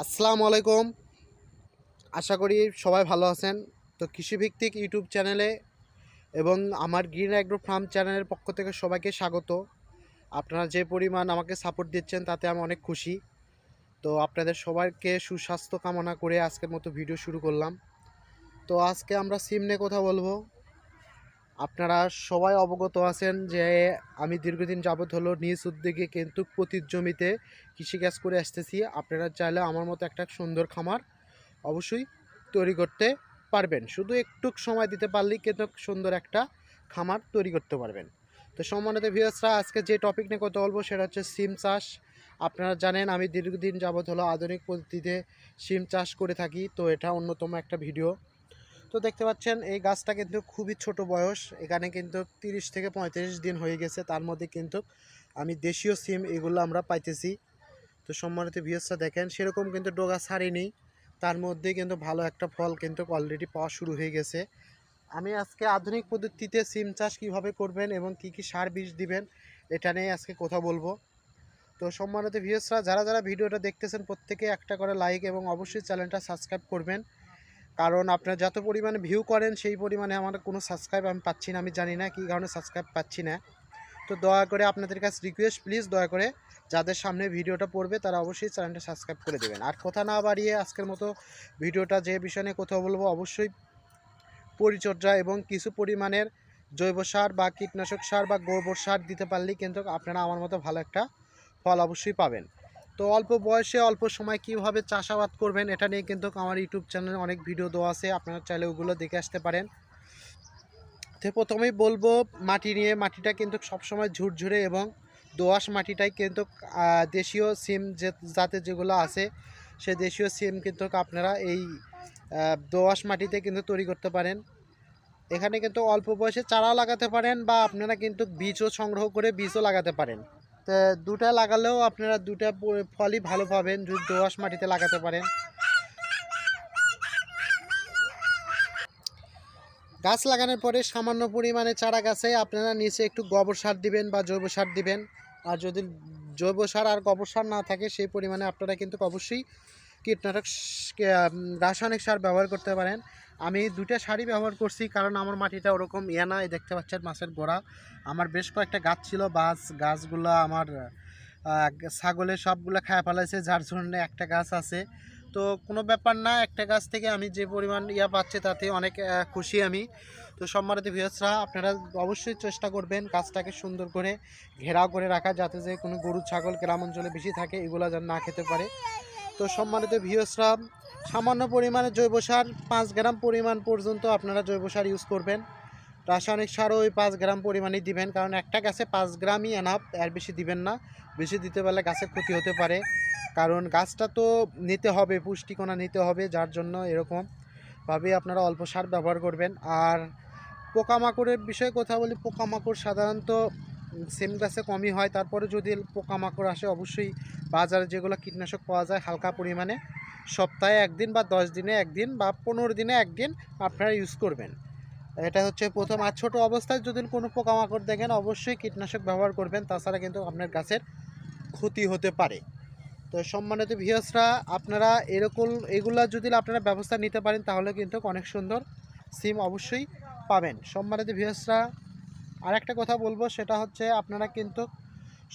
আসসালামু আলাইকুম। আশা করি সবাই ভালো আছেন। তো কৃষিভিত্তিক ইউটিউব চ্যানেলে এবং আমার গ্রিন অ্যাগ্রো ফার্ম চ্যানেলের পক্ষ থেকে সবাইকে স্বাগত। আপনারা যে পরিমাণ আমাকে সাপোর্ট দিচ্ছেন তাতে আমি অনেক খুশি। তো আপনাদের সবাইকে সুস্বাস্থ্য কামনা করে আজকের মতো ভিডিও শুরু করলাম। তো আজকে আমরা সিম নিয়ে কথা বলবো। আপনারা সবাই অবগত আছেন যে আমি দীর্ঘদিন যাবৎ হলো নিজ উদ্যোগে কিন্তু প্রতি জমিতে কৃষিকাজ করে আসতেছি। আপনারা চাইলে আমার মতো একটা সুন্দর খামার অবশ্যই তৈরি করতে পারবেন। শুধু একটু সময় দিতে পারলেই কিন্তু সুন্দর একটা খামার তৈরি করতে পারবেন। তো সম্মানিত ভিউয়ার্সরা, আজকে যে টপিক নিয়ে কথা বলবো সেটা হচ্ছে সিম চাষ। আপনারা জানেন আমি দীর্ঘদিন যাবৎ হলো আধুনিক পদ্ধতিতে সিম চাষ করে থাকি। তো এটা অন্যতম একটা ভিডিও। তো দেখতে পাচ্ছেন এই গাছটা কিন্তু খুবই ছোট বয়স, এখানে কিন্তু 30 থেকে 35 দিন হয়ে গেছে। তার মধ্যে কিন্তু আমি দেশীয় সিম এগুলো আমরা পাইতেছি। তো সম্মানিত ভিউয়ার্সরা দেখেন সেরকম কিন্তু ডগা ছাড়েনি, তার মধ্যে কিন্তু ভালো একটা ফল কিন্তু অলরেডি পাওয়া শুরু হয়ে গেছে। আমি আজকে আধুনিক পদ্ধতিতে সিম চাষ কীভাবে করবেন এবং কি কি সার বীজ দিবেন এটা নিয়ে আজকে কথা বলবো। তো সম্মানিত ভিউয়ার্সরা, যারা যারা ভিডিওটা দেখতেছেন প্রত্যেকে একটা করে লাইক এবং অবশ্যই চ্যানেলটা সাবস্ক্রাইব করবেন, কারণ আপনারা যত পরিমাণে ভিউ করেন সেই পরিমাণে আমার কোনো সাবস্ক্রাইব আমি পাচ্ছি না। আমি জানি না কী কারণে সাবস্ক্রাইব পাচ্ছি না। তো দয়া করে আপনাদের কাছে রিকোয়েস্ট, প্লিজ দয়া করে যাদের সামনে ভিডিওটা পড়বে তারা অবশ্যই চ্যানেলটা সাবস্ক্রাইব করে দেবেন। আর কথা না বাড়িয়ে আজকের মতো ভিডিওটা যে বিষয় নিয়ে কথা বলবো, অবশ্যই পরিচর্যা এবং কিছু পরিমাণের জৈব সার বা কীটনাশক সার বা গোবর সার দিতে পারলেই কিন্তু আপনারা আমার মতো ভালো একটা ফল অবশ্যই পাবেন। তো অল্প বয়সে অল্প সময় কীভাবে চাষাবাদ করবেন এটা নিয়ে কিন্তু আমার ইউটিউব চ্যানেলে অনেক ভিডিও দেওয়া আছে, আপনারা চাইলে ওগুলো দেখে আসতে পারেন। তো প্রথমেই বলবো মাটি নিয়ে। মাটিটা কিন্তু সবসময় ঝুরঝুরে এবং দোআঁশ মাটিটাই কিন্তু দেশীয় সিম যে জাতের যেগুলো আছে সে দেশীয় সিম কিন্তু আপনারা এই দোআঁশ মাটিতে কিন্তু তৈরি করতে পারেন। এখানে কিন্তু অল্প বয়সে চারা লাগাতে পারেন বা আপনারা কিন্তু বীজও সংগ্রহ করে বীজও লাগাতে পারেন। তো দুটা লাগালেও আপনারা দুটা ফলই ভালো পাবেন যদি দোআঁশ মাটিতে লাগাতে পারেন। গাছ লাগানোর পরে সামান্য পরিমাণে চারা গাছে আপনারা নিচে একটু গোবর সার দিবেন বা জৈব সার দিবেন। আর যদি জৈব সার আর গোবর সার না থাকে সেই পরিমাণে আপনারা কিন্তু অবশ্যই কীটনাশক রাসায়নিক সার ব্যবহার করতে পারেন। আমি দুটা সারই ব্যবহার করছি, কারণ আমার মাটিটা ওরকম না। দেখতে পাচ্ছেন মাছের গোড়া, আমার বেশ কয়েকটা গাছ ছিল, গাছগুলো আমার ছাগলের সবগুলো খায় ফেলাইছে, যার জন্য একটা গাছ আছে। তো কোনো ব্যাপার না, একটা গাছ থেকে আমি যে পরিমাণ পাচ্ছি তাতে অনেক খুশি আমি। তো সম্মানিত ভিউয়ার্সরা, আপনারা অবশ্যই চেষ্টা করবেন গাছটাকে সুন্দর করে ঘেরাও করে রাখা, যাতে যে কোনো গরু ছাগল গ্রাম অঞ্চলে বেশি থাকে এগুলো যেন না খেতে পারে। তো সম্মানিত ভিউয়ার্সরা, সামান্য পরিমাণে জৈব সার 5 গ্রাম পরিমাণ পর্যন্ত আপনারা জৈব সার ইউজ করবেন। রাসায়নিক সারও ওই 5 গ্রাম পরিমাণেই দিবেন, কারণ একটা গাছে 5 গ্রামই এনাফ, এর বেশি দিবেন না। বেশি দিতে পারলে গাছের ক্ষতি হতে পারে, কারণ গাছটা তো নিতে হবে, পুষ্টিকণা নিতে হবে, যার জন্য এরকমভাবে আপনারা অল্প সার ব্যবহার করবেন। আর পোকামাকড়ের বিষয়ে কথা বলি, পোকামাকড় সাধারণত সিম গাছে কমই হয়, তারপরে যদি পোকামাকড় আসে অবশ্যই বাজারে যেগুলো কীটনাশক পাওয়া যায় হালকা পরিমাণে সপ্তাহে 1 দিন বা 10 দিনে 1 দিন বা 15 দিনে 1 দিন আপনারা ইউজ করবেন। এটা হচ্ছে প্রথম। আর ছোটো অবস্থায় যদি কোনো পোকামাকড় দেখেন অবশ্যই কীটনাশক ব্যবহার করবেন, তাছাড়া কিন্তু আপনার গাছের ক্ষতি হতে পারে। তো সম্মানিত ভিউয়ার্সরা, আপনারা এগুলা যদি আপনারা ব্যবস্থা নিতে পারেন তাহলে কিন্তু অনেক সুন্দর সিম অবশ্যই পাবেন। সম্মানিত ভিউয়ার্সরা, আর একটা কথা বলবো, সেটা হচ্ছে আপনারা কিন্তু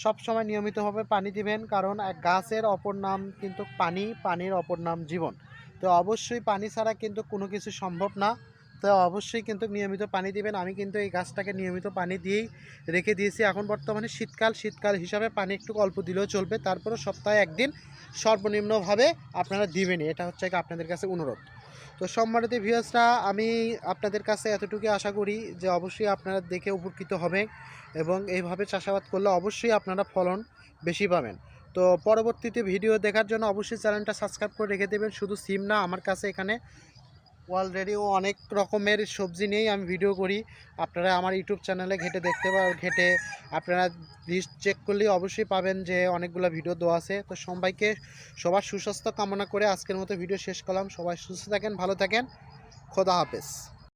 সব সময় নিয়মিতভাবে পানি দিবেন, কারণ এক গাছের অপর নাম কিন্তু পানি, পানির অপর নাম জীবন। তো অবশ্যই পানি ছাড়া কিন্তু কোনো কিছু সম্ভব না। তো অবশ্যই কিন্তু নিয়মিত পানি দিবেন। আমি কিন্তু এই গাছটাকে নিয়মিত পানি দিয়েই রেখে দিয়েছি। এখন বর্তমানে শীতকাল হিসাবে পানি একটু অল্প দিলেও চলবে, তারপরে সপ্তাহে 1 দিন সর্বনিম্নভাবে আপনারা দিবেনই। এটা হচ্ছে আপনাদের কাছে অনুরোধ। তো সম্মানিত ভিউয়ার্সরা, আমি আপনাদের কাছে এতটুকু আশা করি যে অবশ্যই আপনারা দেখে উপকৃত হবেন এবং এইভাবে চাষাবাদ করলে অবশ্যই আপনারা ফলন বেশি পাবেন। তো পরবর্তীতে ভিডিও দেখার জন্য অবশ্যই চ্যানেলটা সাবস্ক্রাইব করে রেখে দেবেন। শুধু সিম না, আমার কাছে এখানে অলরেডি অনেক রকমের সবজি নিয়েই আমি ভিডিও করি। আপনারা আমার ইউটিউব চ্যানেলে ঘেটে আপনারা লিস্ট চেক করলেই অবশ্যই পাবেন যে অনেকগুলো ভিডিও দেওয়া আছে। তো সবার সুস্বাস্থ্য কামনা করে আজকের মতো ভিডিও শেষ করলাম। সবাই সুস্থ থাকেন, ভালো থাকেন, খোদা হাফেজ।